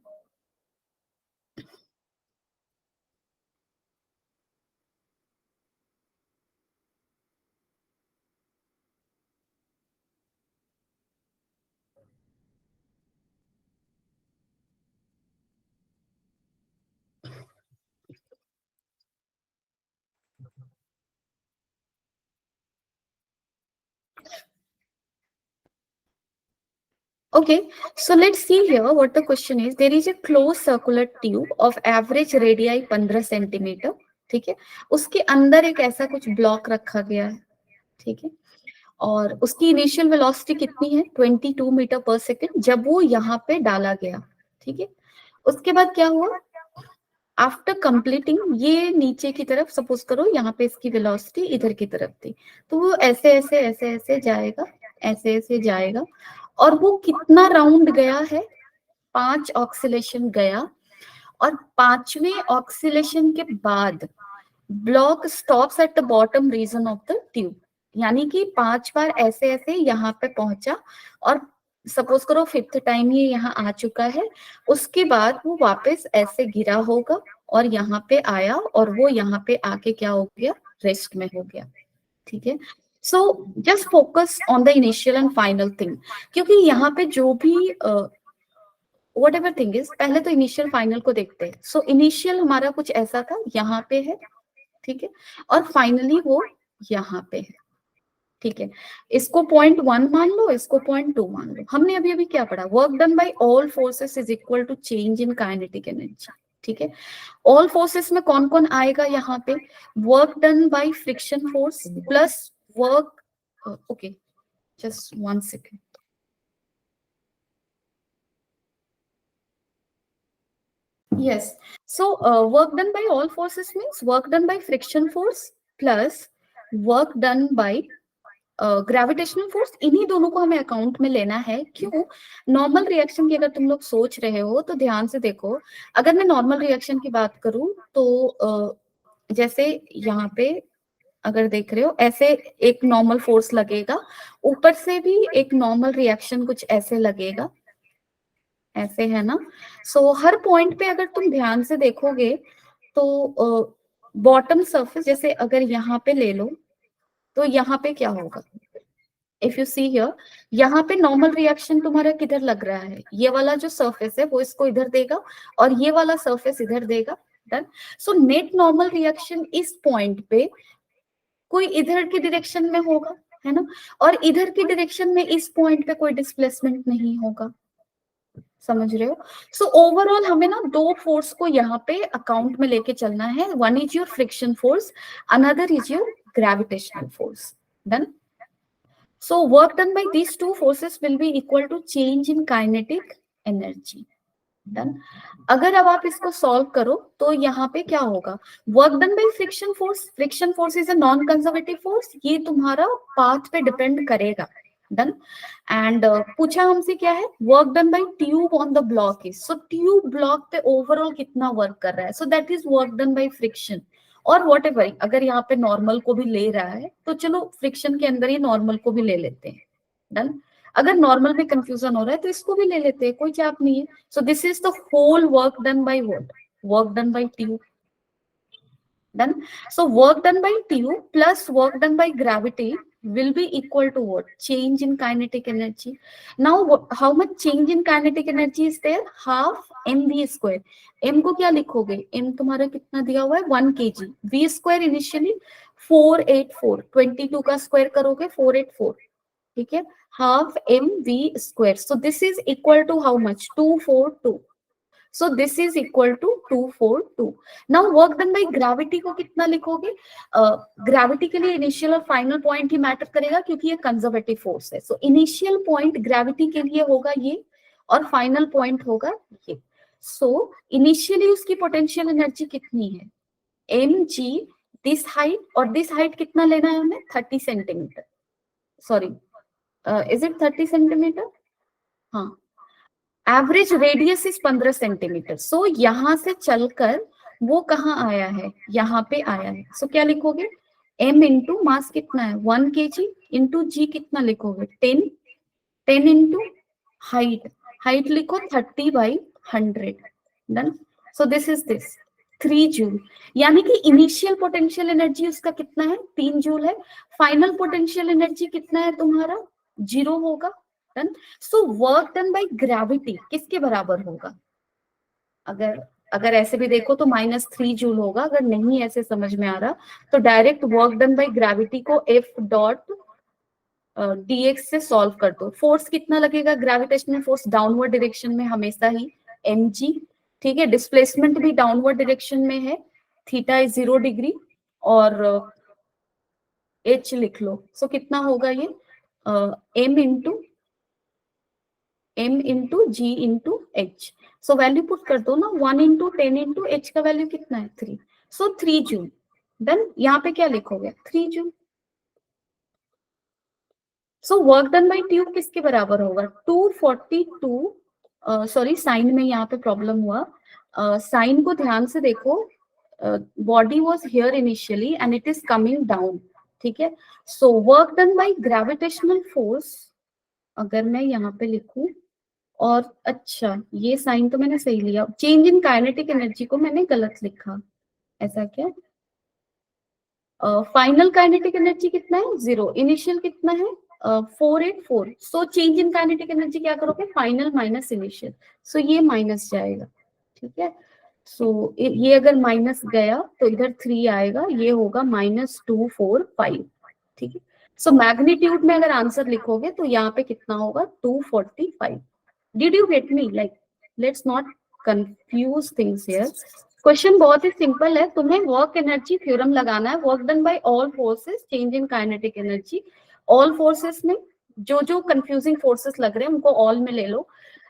Okay, so let's see here what the question is. There is a closed circular tube of average radii 15 centimetre, ठीक है। उसके अंदर एक ऐसा कुछ ब्लॉक रखा गया है, ठीक है। और उसकी इनिशियल वेलोसिटी कितनी है? 22 मीटर पर सेकेंड जब वो यहाँ पे डाला गया, ठीक है। उसके बाद क्या हुआ? आफ्टर कंप्लीटिंग ये नीचे की तरफ, सपोज करो यहाँ पे इसकी वेलोसिटी इधर की तरफ थी, तो वो ऐसे ऐसे ऐसे ऐसे जाएगा, ऐसे ऐसे जाएगा। और वो कितना राउंड गया है? 5 ऑक्सीलेशन गया। और 5वें ऑक्सीलेशन के बाद block stops at the bottom region of the tube, यानी कि 5 बार ऐसे ऐसे यहाँ पे पहुंचा। और सपोज करो 5th टाइम ये यहाँ आ चुका है, उसके बाद वो वापस ऐसे गिरा होगा और यहाँ पे आया, और वो यहाँ पे आके क्या हो गया? रेस्ट में हो गया, ठीक है। So just focus on the initial and final thing, क्योंकि यहाँ पे जो भी वट एवर थिंग इज, पहले तो इनिशियल फाइनल को देखते हैं। सो इनिशियल हमारा कुछ ऐसा था, यहाँ पे है, ठीक है। और फाइनली वो यहाँ पे है, ठीक है। इसको .1 मान लो, इसको .2 मान लो। हमने अभी अभी क्या पढ़ा? Work done by all forces is equal to change in kinetic energy, ठीक है। ऑल फोर्सेस में कौन कौन आएगा यहाँ पे? Work done by friction force plus work, okay, just 1 second. Yes. So, work done by all forces means work done by friction force plus work done by gravitational force. इन्हीं दोनों को हमें अकाउंट में लेना है। क्यों? नॉर्मल रिएक्शन की अगर तुम लोग सोच रहे हो तो ध्यान से देखो। अगर मैं नॉर्मल रिएक्शन की बात करूं तो जैसे यहाँ पे अगर देख रहे हो, ऐसे एक नॉर्मल फोर्स लगेगा, ऊपर से भी एक नॉर्मल रिएक्शन कुछ ऐसे लगेगा, ऐसे है ना। सो हर पॉइंट पे अगर तुम ध्यान से देखोगे तो बॉटम सरफेस, जैसे अगर यहाँ पे ले लो तो यहाँ पे क्या होगा, इफ यू सी हियर, यहाँ पे नॉर्मल रिएक्शन तुम्हारा किधर लग रहा है, ये वाला जो सरफेस है वो इसको इधर देगा और ये वाला सरफेस इधर देगा। Done. So net normal reaction इस पॉइंट पे कोई इधर की डायरेक्शन में होगा, है ना, और इधर की डायरेक्शन में इस पॉइंट पे कोई डिस्प्लेसमेंट नहीं होगा। समझ रहे हो। सो ओवरऑल हमें ना दो फोर्स को यहाँ पे अकाउंट में लेके चलना है, one is your friction force, another is your gravitational force. Done. So work done by these two forces will be equal to change in kinetic energy. Done. अगर अब आप इसको सॉल्व करो तो यहाँ पे क्या होगा, work done by friction force is a non conservative force, ये तुम्हारा पाथ पे डिपेंड करेगा। डन। एंड पूछा हमसे क्या है, work done by tube on the block is, so tube block पे ओवरऑल कितना वर्क कर रहा है, सो that is work done by friction. और वॉट एवर, अगर यहाँ पे नॉर्मल को भी ले रहा है तो चलो फ्रिक्शन के अंदर ही नॉर्मल को भी ले लेते हैं। डन। अगर नॉर्मल में कंफ्यूजन हो रहा है तो इसको भी ले लेते हैं, कोई चाप नहीं है। So this is the whole work done by what, work done by tube. Done. So work done by TU plus work done by gravity will be equal to what? Change in kinetic energy. Now, how much change in kinetic energy is there? Half mv square. m को क्या लिखोगे? m तुम्हारा कितना दिया हुआ है? 1 kg. v square initially 484. 22 का square करोगे 484. ठीक है? Half mv square. So this is equal to how much? 242. So this is equal to 242. Now work done by gravity को कितना लिखोगे? ग्रेविटी के लिए इनिशियल और फाइनल पॉइंट ही मैटर करेगा क्योंकि ये कंजर्वेटिव फोर्स है। सो इनिशियल पॉइंट ग्रेविटी के लिए होगा ये और फाइनल पॉइंट होगा ये। सो इनिशियली उसकी पोटेंशियल एनर्जी कितनी है, एम जी दिस हाइट, और दिस हाइट कितना लेना है हमें, 30 centimetre. Sorry, is it 30 centimetre? हाँ, एवरेज रेडियस इज 15 सेंटीमीटर। सो यहां से चलकर वो कहाँ आया है, यहाँ पे आया है। सो क्या लिखोगे, m इंटू मास कितना है 1 kg इंटू जी कितना लिखोगे 10, 10 इंटू हाइट, हाइट लिखो 30/100। Done. So this is this 3 joule, यानी कि इनिशियल पोटेंशियल एनर्जी उसका कितना है 3 जूल है, फाइनल पोटेंशियल एनर्जी कितना है तुम्हारा 0 होगा। Done. So work done by gravity किसके बराबर होगा, अगर अगर ऐसे भी देखो तो -3 जूल होगा, अगर नहीं ऐसे समझ में आ रहा तो direct work done by gravity को एफ डॉट dx से सॉल्व कर दो। फोर्स कितना लगेगा, ग्रेविटेशनल फोर्स डाउनवर्ड डायरेक्शन में हमेशा ही mg, ठीक है, डिस्प्लेसमेंट भी डाउनवर्ड डायरेक्शन में है, थीटा इज 0 डिग्री, और h लिख लो। सो कितना होगा ये m into g into h. So value put कर दो ना, 1 इंटू 10 इंटू एच का वैल्यू कितना है 3, सो 3 जूल। देन यहाँ पे क्या लिखोगे 3 joule. So work done by tube किसके बराबर होगा 242, सॉरी साइन में यहाँ पे प्रॉब्लम हुआ, साइन को ध्यान से देखो, body was here initially and it is coming down, ठीक है। So work done by gravitational force, अगर मैं यहाँ पे लिखूं, और अच्छा ये साइन तो मैंने सही लिया, चेंज इन काइनेटिक एनर्जी को मैंने गलत लिखा, ऐसा क्या, फाइनल काइनेटिक एनर्जी कितना है 0, इनिशियल कितना है 484। So change in kinetic energy क्या करोगे, फाइनल माइनस इनिशियल, सो ये माइनस जाएगा, ठीक है। सो ये अगर माइनस गया तो इधर 3 आएगा, ये होगा -245, ठीक है। सो मैग्नीट्यूड में अगर आंसर लिखोगे तो यहाँ पे कितना होगा 245। Did you get me, like let's not confuse things here. Question बहुत ही सिंपल है, तुम्हें वर्क एनर्जी थ्योरम लगाना है, work done by all forces, change in kinetic energy. All forces में जो जो कंफ्यूजिंग फोर्सेस लग रहे हैं उनको ऑल में ले लो।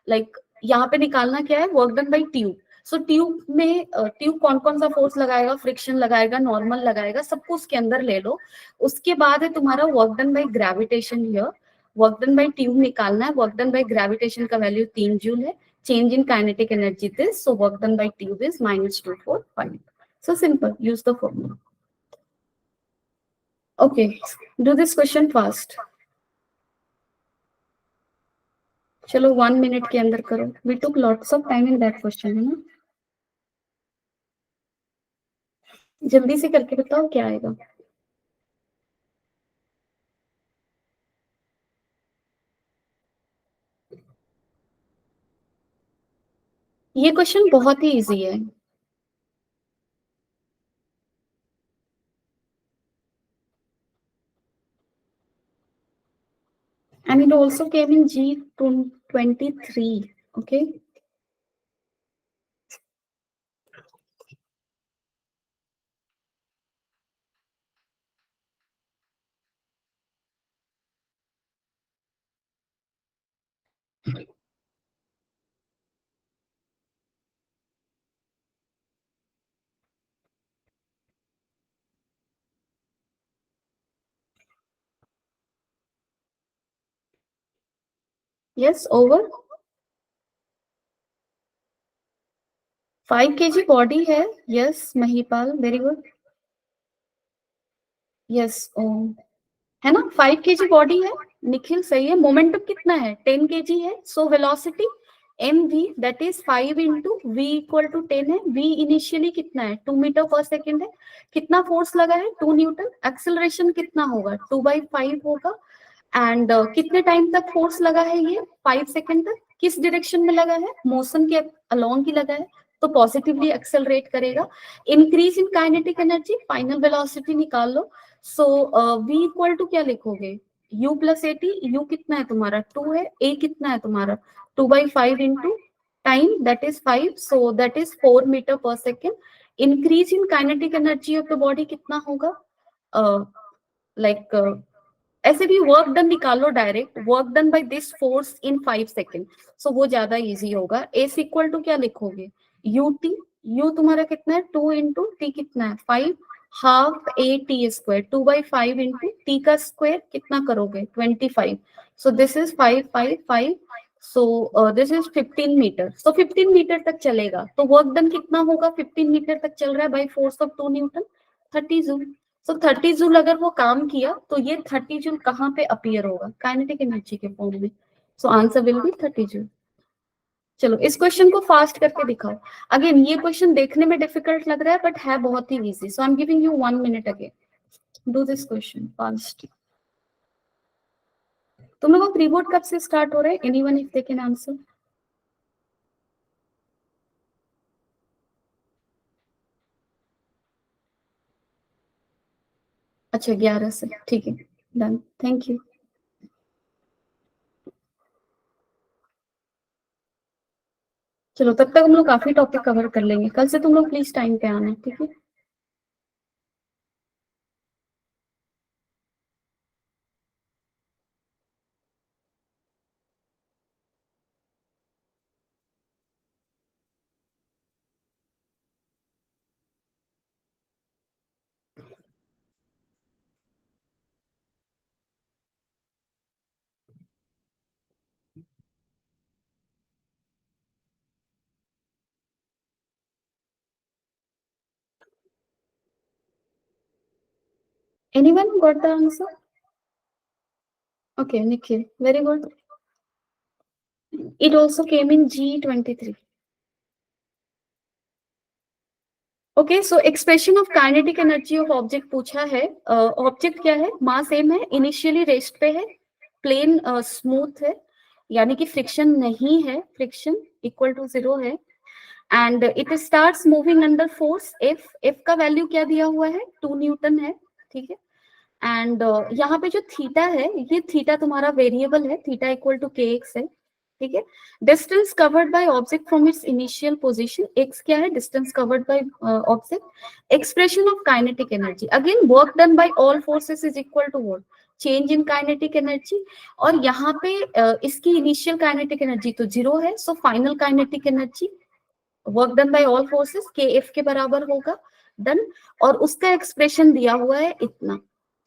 लाइक यहाँ पे निकालना क्या है, work done by tube. So tube में ट्यूब कौन कौन सा फोर्स लगाएगा, फ्रिक्शन लगाएगा, नॉर्मल लगाएगा, सबको उसके अंदर ले लो। उसके बाद है तुम्हारा work done bye gravitation, here work done by tube निकालना है, वर्क डन बाय ग्रेविटेशन का वैल्यू 3 जूल है, change in kinetic energy this, so work done by tube is -245. So simple, use the formula. Okay, do this question fast. चलो 1 minute के अंदर करो. We took lots of time in that question, है ना. जल्दी से करके बताओ क्या आएगा. ये क्वेश्चन बहुत ही इजी है. And it also came in G23. Okay. Yes, over. 5 kg body है. Yes Mahipal, very good. Yes है ना. 5 kg बॉडी है. निखिल सही है. मोमेंटम कितना है? 10 kg है. So velocity mv that is 5 into v equal to 10 है. v इनिशियली कितना है? 2 मीटर पर सेकेंड है. कितना फोर्स लगा है? 2 न्यूटन. एक्सेलरेशन कितना होगा? 2/5 होगा. एंड कितने टाइम तक फोर्स लगा है? ये 5 सेकेंड तक. किस डायरेक्शन में लगा है? मोशन के अलोंग ही लगा है, तो पॉजिटिवली एक्सेलरेट करेगा. Increase in kinetic energy, final velocity निकाल लो. सो v इक्वल टू क्या लिखोगे? u plus A T. You कितना है तुम्हारा? 2 है. a कितना है तुम्हारा? 2/5 into time that is 5, so that is 4 metre per second. Increase in kinetic energy of the body कितना होगा? लाइक ऐसे भी वर्क डन निकालो डायरेक्ट. Work done by this force in 5 second, so वो ज्यादा इजी होगा. एस इक्वल टू क्या लिखोगे? U T. यू तुम्हारा कितना है? 2 इंटू टी कितना है? 5. Half A T square. 2/5 into T का स्क्वायर कितना करोगे? 25. So this is 5/5/5. So this is 15 metre. So 15 metre तक चलेगा. तो वर्क डन कितना होगा? 15 मीटर तक चल रहा है by force of 2 Newton. 30 joule. So 30 joule अगर वो काम किया तो ये 30 जूल कहाँ पे अपीयर होगा? काइनेटिक एनर्जी के फॉर्म में. So answer will B 30 joule. चलो इस क्वेश्चन को फास्ट करके दिखाओ. अगेन ये क्वेश्चन देखने में डिफिकल्ट लग रहा है बट है बहुत ही easy. So I am giving you 1 minute again. Do this question fast. तुम लोगों का प्री बोर्ड कब से स्टार्ट हो रहा है? Anyone if they can answer. अच्छा 11 से. ठीक है, डन. Thank you. चलो तब तक हम लोग काफी टॉपिक कवर कर लेंगे. कल से तुम लोग प्लीज टाइम पे आना, ठीक है. Anyone got the answer? Okay, Nikhil, very good. It also came in G23. Okay, so expression of kinetic energy of object पूछा है. ऑब्जेक्ट क्या है? मास सेम है, इनिशियली रेस्ट पे है, प्लेन स्मूथ है, यानी कि फ्रिक्शन नहीं है. फ्रिक्शन इक्वल टू 0 है. And it starts moving under force F. F का वैल्यू क्या दिया हुआ है? 2 न्यूटन है. ठीक है. एंड यहाँ पे जो थीटा है, ये थीटा तुम्हारा वेरिएबल है. Theta equal to K X है. ठीक है. Distance covered by object from its initial position. X क्या है? Distance covered by object. Expression of kinetic energy, again work done by all forces is equal to what? Change in kinetic energy. और यहाँ पे इसकी initial kinetic energy तो 0 है. So final kinetic energy work done by all forces के F के बराबर होगा. डन. और उसका एक्सप्रेशन दिया हुआ है इतना.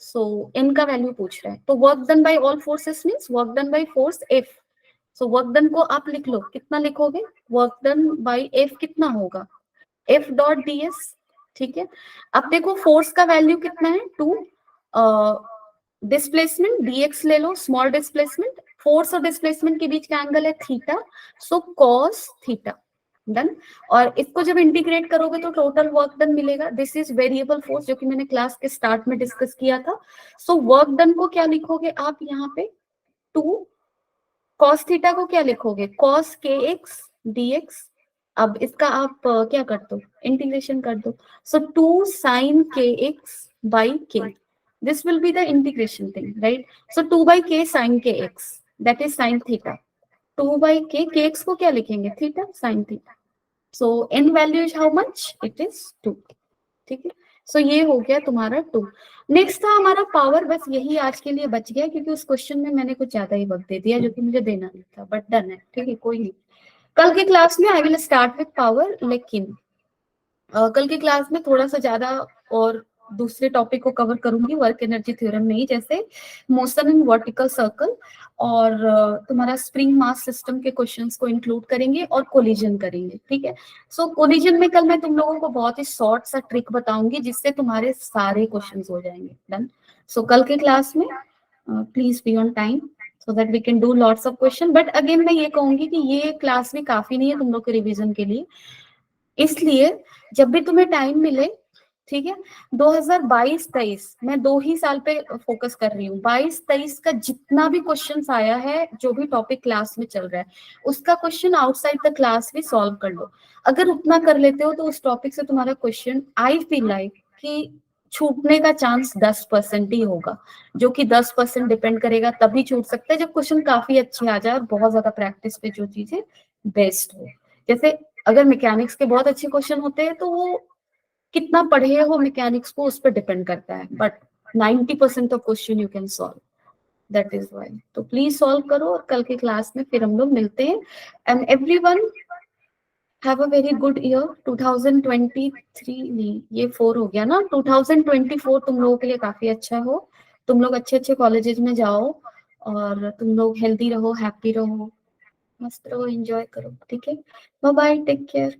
सो एन का वैल्यू पूछ रहा है. तो work done by all forces means work done by force F. So work done को आप लिख लो. कितना लिखोगे? वर्क डन बाय एफ कितना होगा? F dot D S. ठीक है. अब देखो फोर्स का वैल्यू कितना है? 2. डिस्प्लेसमेंट dx ले लो, स्मॉल डिस्प्लेसमेंट. फोर्स और डिस्प्लेसमेंट के बीच का एंगल है theta, so cos theta, done. और इसको जब इंटीग्रेट करोगे तो टोटल वर्क डन मिलेगा। दिस इज वेरिएबल फोर्स, जो कि मैंने क्लास के स्टार्ट में डिस्कस किया था। सो वर्क डन को क्या लिखोगे आप यहाँ पे, 2 कॉस थीटा को क्या लिखोगे, कॉस के एक्स डी एक्स। अब इसका आप क्या कर दो, इंटीग्रेशन कर दो। So 2 sine K X by K, this will be the integration thing, right. So 2 by K sine K X, that is sine theta. 2 by K X को क्या लिखेंगे, theta sine theta. So N value is how much, it is 2, ठीक है। सो ये हो गया तुम्हारा 2। Next था हमारा पावर, बस यही आज के लिए बच गया क्योंकि उस क्वेश्चन में मैंने कुछ ज्यादा ही वक्त दे दिया जो कि मुझे देना नहीं था, बट डन है, ठीक है, कोई नहीं। कल के क्लास में I will start with power, लेकिन कल की क्लास में थोड़ा सा ज्यादा और दूसरे टॉपिक को कवर करूंगी वर्क एनर्जी थ्योरम में ही, जैसे मोशन इन वर्टिकल सर्कल, और तुम्हारा स्प्रिंग मास सिस्टम के क्वेश्चंस को इंक्लूड करेंगे और कोलिजन करेंगे, ठीक है। सो कोलिजन में कल मैं तुम लोगों को बहुत ही शॉर्ट सा ट्रिक बताऊंगी जिससे तुम्हारे सारे क्वेश्चंस हो जाएंगे, डन। सो कल के क्लास में please be on time so that we can do lots of question. But again मैं ये कहूंगी कि ये क्लास भी काफी नहीं है तुम लोग के रिविजन के लिए, इसलिए जब भी तुम्हें टाइम मिले, ठीक है, 2022-23 मैं 2 ही साल पे फोकस कर रही हूँ। 22-23 का जितना भी क्वेश्चंस आया है, जो भी टॉपिक क्लास में चल रहा है, उसका क्वेश्चन आउटसाइड द क्लास भी सॉल्व कर लो। अगर उतना कर लेते हो तो उस टॉपिक से तुम्हारा क्वेश्चन, आई फील लाइक कि छूटने का चांस 10% ही होगा, जो कि 10% डिपेंड करेगा, तभी छूट सकता है जब क्वेश्चन काफी अच्छे आ जाए और बहुत ज्यादा प्रैक्टिस पे जो चीजें बेस्ट हो। जैसे अगर मैकेनिक्स के बहुत अच्छे क्वेश्चन होते हैं तो वो कितना पढ़े हो मैकेनिक्स को उस पर डिपेंड करता है, but 90% of question you can solve, that is why. तो प्लीज सॉल्व करो और कल के क्लास में फिर हम लोग मिलते हैं। And everyone have a very good year. 2023 नहीं, ये 4 हो गया ना, 2024 तुम लोगों के लिए काफी अच्छा हो। तुम लोग अच्छे अच्छे कॉलेजेस में जाओ और तुम लोग हेल्दी रहो, हैप्पी रहो, मस्त रहो, एंजॉय करो, ठीक है। Bye bye, take care.